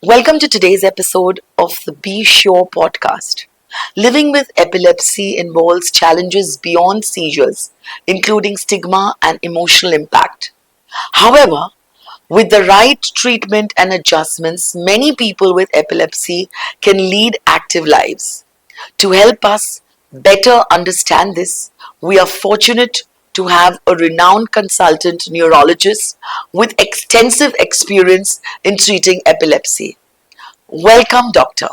Welcome to today's episode of the Be Sure podcast. Living with epilepsy involves challenges beyond seizures, including stigma and emotional impact. However, with the right treatment and adjustments, many people with epilepsy can lead active lives. To help us better understand this, we are fortunate to have a renowned consultant neurologist with extensive experience in treating epilepsy. Welcome, Doctor.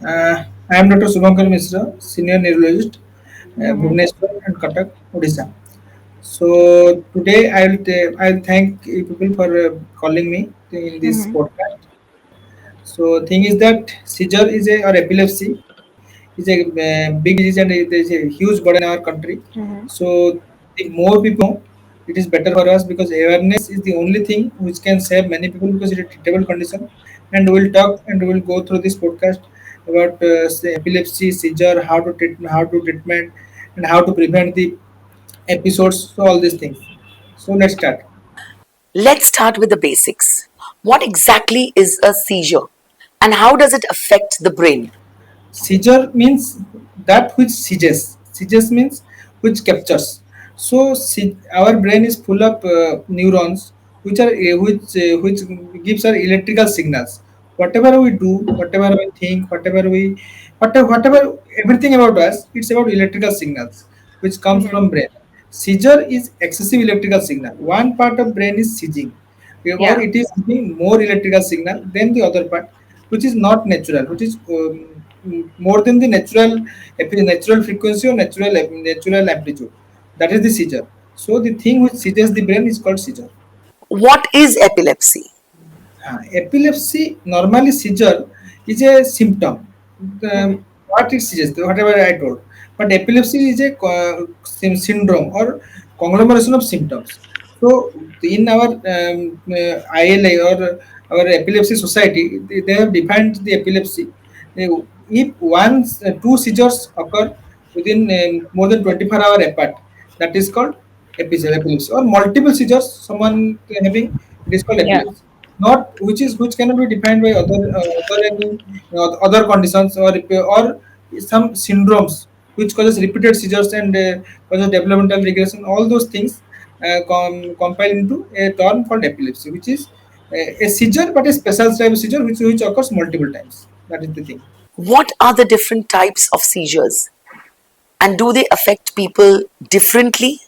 I am Dr. Shubhankar Mishra, Senior Neurologist, Mhm. Bhubaneswar and Cuttack, Odisha. So today I'll thank you people for calling me in this Mhm. podcast. So thing is that seizure is a or epilepsy is a big disease and it is a huge burden in our country. Mhm. So the more people know, it is better for us because awareness is the only thing which can save many people because it is a treatable condition. And we'll talk and we'll go through this podcast about say epilepsy, seizure, how to treatment, and how to prevent the episodes. So all these things. So let's start. Let's start with the basics. What exactly is a seizure and how does it affect the brain? Seizure means that which seizes. Seizes means which captures. So our brain is full of neurons which gives our electrical signals. Whatever we do, whatever we think, whatever everything about us, it's about electrical signals which comes Mhm. from brain. Seizure is excessive electrical signal. One part of brain is seizing, or Yeah. it is giving more electrical signal than the other part, which is not natural, which is more than the natural frequency or natural amplitude. That is the seizure. So the thing which seizes the brain is called seizure. What is epilepsy? Epilepsy, normally seizure is a symptom. Mhm. What it suggests, whatever I told. But epilepsy is a syndrome or conglomeration of symptoms. So in our ILA or our epilepsy society, they have defined the epilepsy. If two seizures occur within more than 24 hours apart, that is called epilepsy. Or multiple seizures, someone having, it is called Yeah. epilepsy. Not which cannot be defined by other conditions or some syndromes which causes repeated seizures and causes developmental regression. All those things compile into a term called epilepsy, which is a seizure but a special type of seizure which occurs multiple times. That is the thing. What are the different types of seizures and do they affect people differently?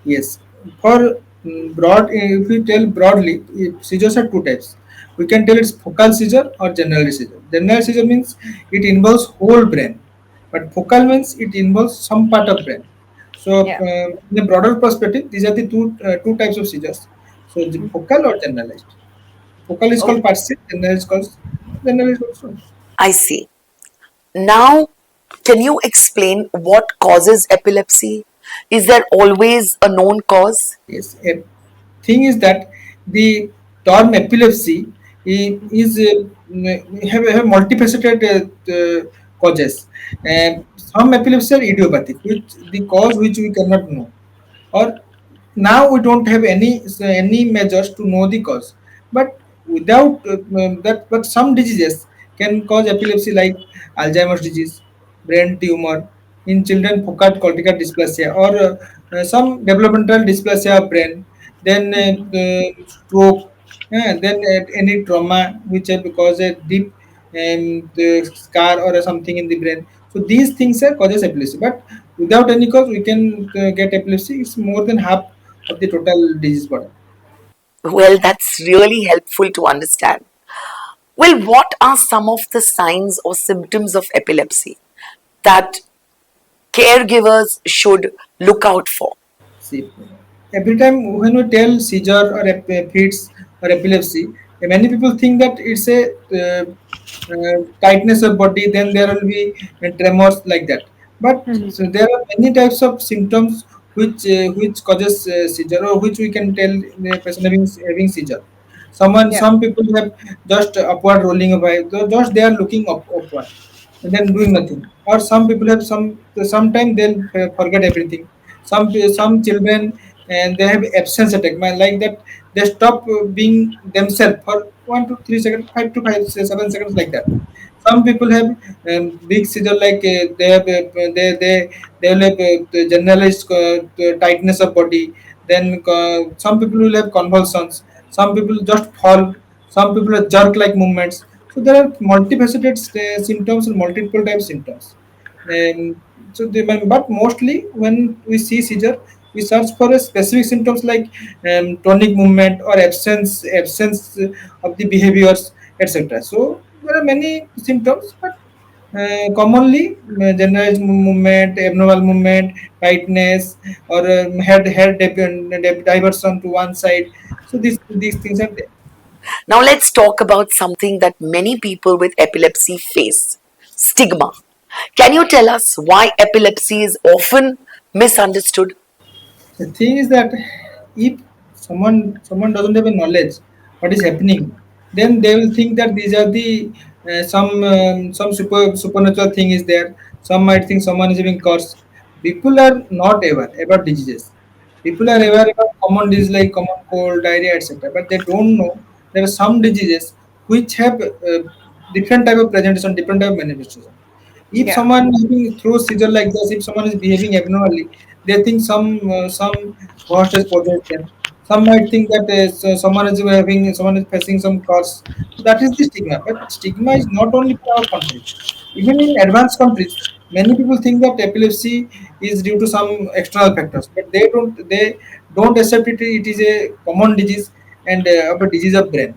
Yes, for if we tell broadly, seizures are two types. We can tell it's focal seizure or general seizure. General seizure means it involves whole brain, but focal means it involves some part of brain. So, Yeah. in a broader perspective, these are the two types of seizures. So, the focal or generalized. Focal is Oh, called partial, general is also. I see. Now, can you explain what causes epilepsy? Is there always a known cause? Yes, a thing is that the term epilepsy have multifaceted causes. Some epilepsy are idiopathic, which the cause which we cannot know, or now we don't have any measures to know the cause. But without that, but some diseases can cause epilepsy like Alzheimer's disease, brain tumor, in children focal cortical dysplasia, or some developmental dysplasia of brain, then stroke, then any trauma which have caused a deep the scar or something in the brain. So these things are causes epilepsy. But without any cause, we can get epilepsy. It's more than half of the total disease burden. Well, that's really helpful to understand. Well, what are some of the signs or symptoms of epilepsy that caregivers should look out for? See, every time when we tell seizure or fits or epilepsy, many people think that it's a tightness of body, then there will be tremors like that. But Mhm. so there are many types of symptoms which causes seizure or which we can tell the person having seizure. Yeah. Some people have just upward rolling of eye, just they are looking upward and then doing nothing. Or some people have sometimes they'll forget everything. Some children and they have absence attack, like that they stop being themselves for 1 to 3 seconds, 5 to 7 seconds, like that. Some people have big seizure, like they have they will have the generalized tightness of body. Then some people will have convulsions. Some people just fall. Some people have jerk-like movements. So there are multifaceted symptoms and multiple type symptoms. Um, but mostly when we see seizure, we search for a specific symptoms like tonic movement or absence of the behaviors, etc. So there are many symptoms, but commonly generalized movement, abnormal movement, tightness, or diversion to one side. So these things are there. Now let's talk about something that many people with epilepsy face: stigma. Can you tell us why epilepsy is often misunderstood? The thing is that if someone doesn't have a knowledge what is happening, then they will think that these are the some supernatural thing is there. Some might think someone is having curse. People are not aware about diseases. People are aware about common disease like common cold, diarrhea, etc. But they don't know there are some diseases which have different type of presentation, different type of manifestation. If Yeah. someone having through seizure like this, if someone is behaving abnormally, they think some ghost has possessed them. Some might think that someone is facing some curse. So that is the stigma. But stigma is not only for our country. Even in advanced countries, many people think that epilepsy is due to some external factors, but they don't accept it. It is a common disease and of a disease of brain.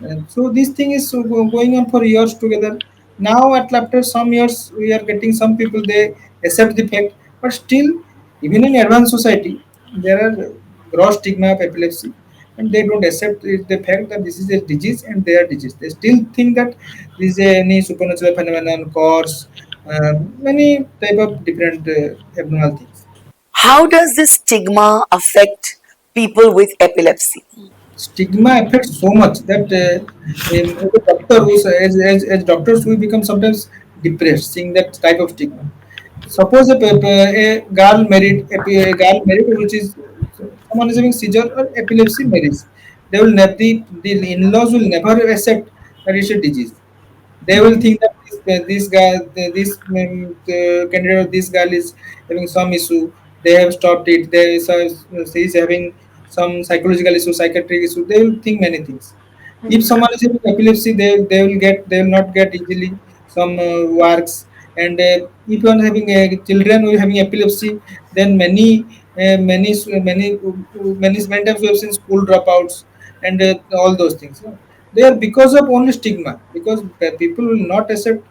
And so this thing is going on for years together. Now, after some years, we are getting some people they accept the fact, but still, even in advanced society, there are gross stigma of epilepsy, and they don't accept the fact that this is a disease and they are disease. They still think that this is any supernatural phenomenon, cause, many type of different abnormal things. How does this stigma affect people with epilepsy? Stigma affects so much that as a doctor as doctors we become sometimes depressed seeing that type of stigma. Suppose a girl married which is someone is having seizure or epilepsy marriage, they will never the in-laws will never accept that it's a disease. They will think that this guy, the candidate, this girl is having some issue. They have stopped it. She is having some psychological issue, psychiatric issue. They will think many things. If someone is having epilepsy, they will not get easily some works. And if you are having children who are having epilepsy, then many times we have seen school dropouts and all those things. They are because of only stigma, because people will not accept,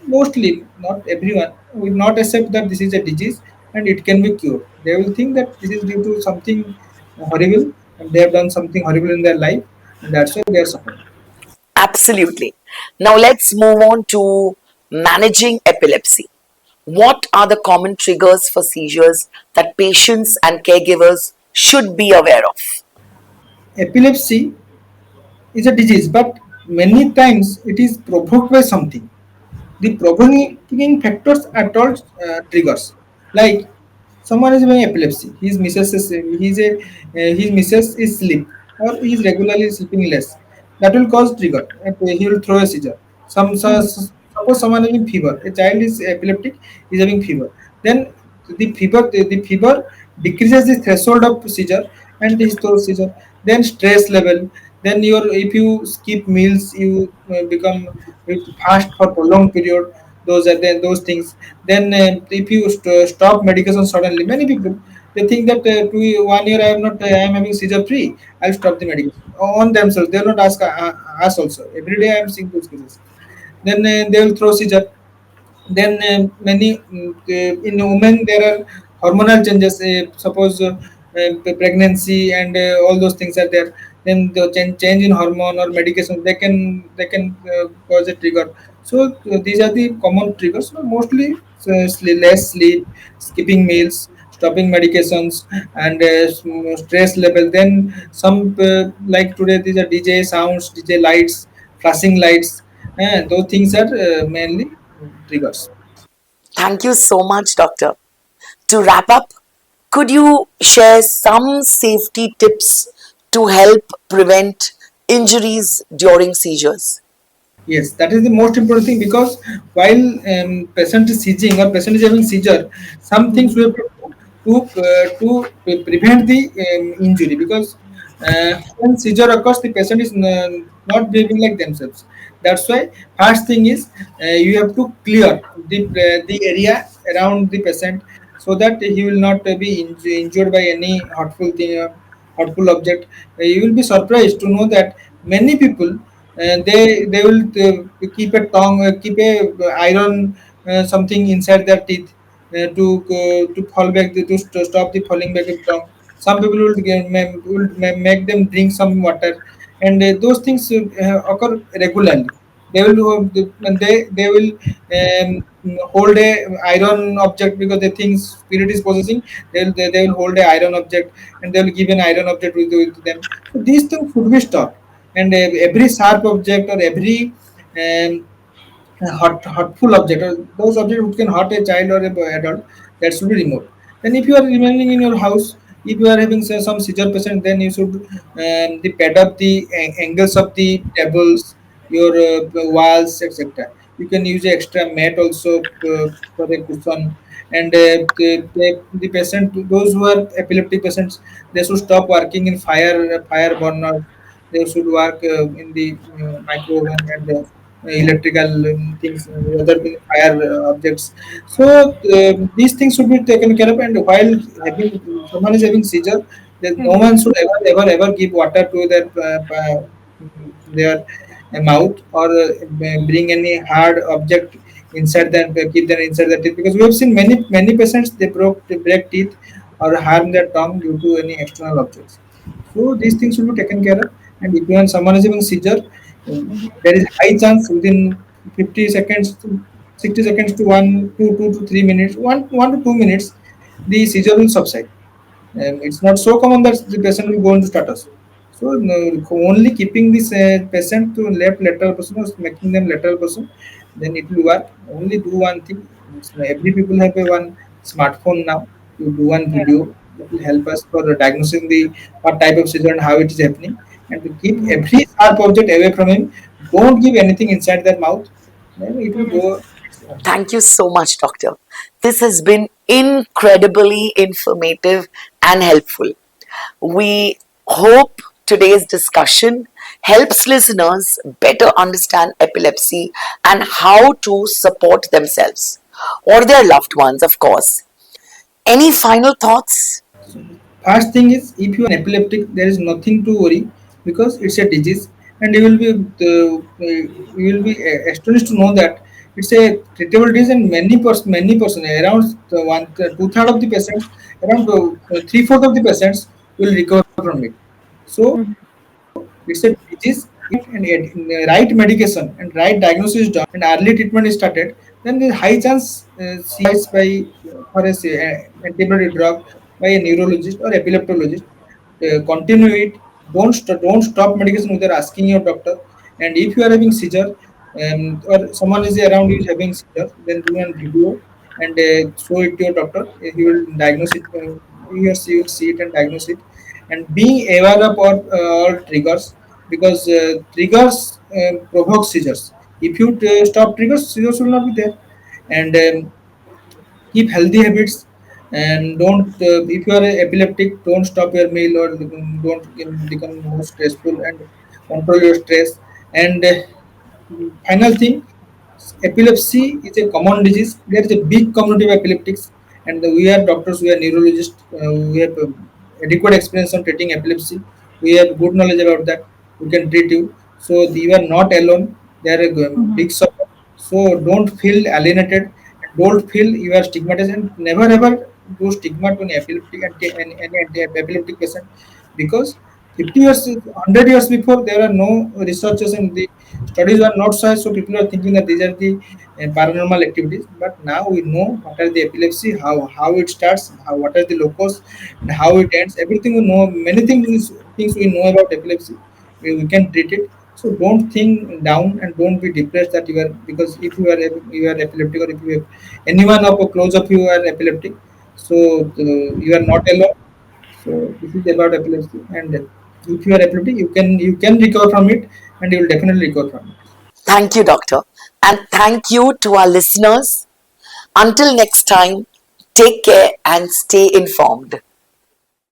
mostly not everyone will not accept that this is a disease and it can be cured. They will think that this is due to something horrible and they have done something horrible in their life and that's why they are suffering. Absolutely. Now let's move on to managing epilepsy. What are the common triggers for seizures that patients and caregivers should be aware of? Epilepsy is a disease, but many times it is provoked by something. The provoking factors are called triggers. Like someone is having epilepsy, his missus is sleep or he is regularly sleeping less. That will cause trigger. And he will throw a seizure. Suppose someone having fever, a child is epileptic, is having fever. Then the fever decreases the threshold of seizure and he throws seizure. Then stress level. Then if you skip meals, you become fast for prolonged period. Those things. Then if you stop medication suddenly, many people they think that 1 year I am not I am having seizure free. I'll stop the medication on themselves. They will not ask us also. Every day I am seeing those cases. Then they will throw seizure. Then in women there are hormonal changes. Suppose pregnancy and all those things are there. Then the change in hormone or medication they can cause a trigger. So these are the common triggers. So mostly less sleep, skipping meals, stopping medications, and stress level. Then some like today these are DJ sounds, DJ lights, flashing lights. Those things are mainly triggers. Thank you so much, Doctor. To wrap up, could you share some safety tips to help prevent injuries during seizures. Yes, that is the most important thing because while patient is seizing or patient is having seizure, some things we have to do to prevent the injury because when seizure occurs, the patient is not behaving like themselves. That's why first thing is you have to clear the area around the patient so that he will not be injured by any hurtful thing, hurtful object. You will be surprised to know that many people they will keep a tongue, keep a iron something inside their teeth to fall back to stop the falling back of tongue. Some people will make them drink some water, and those things occur regularly. They will they will hold a iron object because they think spirit is possessing. They will hold a iron object and they will give an iron object with them. So these things should be stopped, and every sharp object or every um, hurtful object or those objects which can hurt a child or a adult, that should be removed. Then if you are remaining in your house, if you are having say, some seizure patient, then you should the pad up the angles of the tables, your walls, etc. You can use extra mat also for a cushion. And the patient, those who are epileptic patients, they should stop working in fire burners. They should work in the micro oven and electrical things, other thing, fire objects. So these things should be taken care of. And while having someone is having seizure, then no one should ever give water to their mouth or bring any hard object inside that keep them inside the teeth because we have seen many patients they break teeth or harm their tongue due to any external objects. So these things should be taken care of. And if when someone is having seizure, there is high chance within 50 seconds to 60 seconds to 2 to 3 minutes, 1 to 2 minutes, the seizure will subside. It's not so common that the patient will go into status. So only keeping this patient to left lateral position or making them lateral position, then it will work. Only do one thing. Every people have a one smartphone now. You do one video that will help us for diagnosing the what type of seizure and how it is happening, and to keep every sharp object away from him. Don't give anything inside their mouth. Then it will go. Its own. Thank you so much, Doctor. This has been incredibly informative and helpful. We hope today's discussion helps listeners better understand epilepsy and how to support themselves or their loved ones, of course. Any final thoughts? So first thing is if you are an epileptic, there is nothing to worry because it's a disease, and you will be astonished to know that it's a treatable disease, and many person around one two-third of the patients, around three-fourth of the patients will recover from it. So it's a disease. And right medication and right diagnosis is done and early treatment is started, then there's high chance CIs by for a antibody drug by a neurologist or epileptologist. Continue it. Don't stop medication without asking your doctor. And if you are having seizure or someone is around you is having seizure, then do a video and show it to your doctor. He will diagnose it. He or she will see it and diagnose it. And being aware of all triggers because triggers provoke seizures. If you stop triggers, seizures will not be there. And keep healthy habits and don't if you are epileptic, don't stop your meal or don't become more stressful and control your stress. And final thing, epilepsy is a common disease. There is a big community of epileptics, and we are doctors, we are neurologists, we have adequate experience on treating epilepsy. We have good knowledge about that. We can treat you. So you are not alone. There are a big support. So don't feel alienated. Don't feel you are stigmatized, and never ever do stigma to an epileptic and any epileptic patient because 50 years, 100 years before, there are no researchers and the studies are not such, so people are thinking that these are the paranormal activities. But now we know what are the epilepsy, how it starts, what are the locus, and how it ends. Everything we know, many things we know about epilepsy, we can treat it. So don't think down and don't be depressed that you are because if you are epileptic or if you have anyone up or close up you are epileptic, so you are not alone. So this is about epilepsy, and if you are epileptic, you can recover from it, and you will definitely recover from it. Thank you, doctor. And thank you to our listeners. Until next time, take care and stay informed.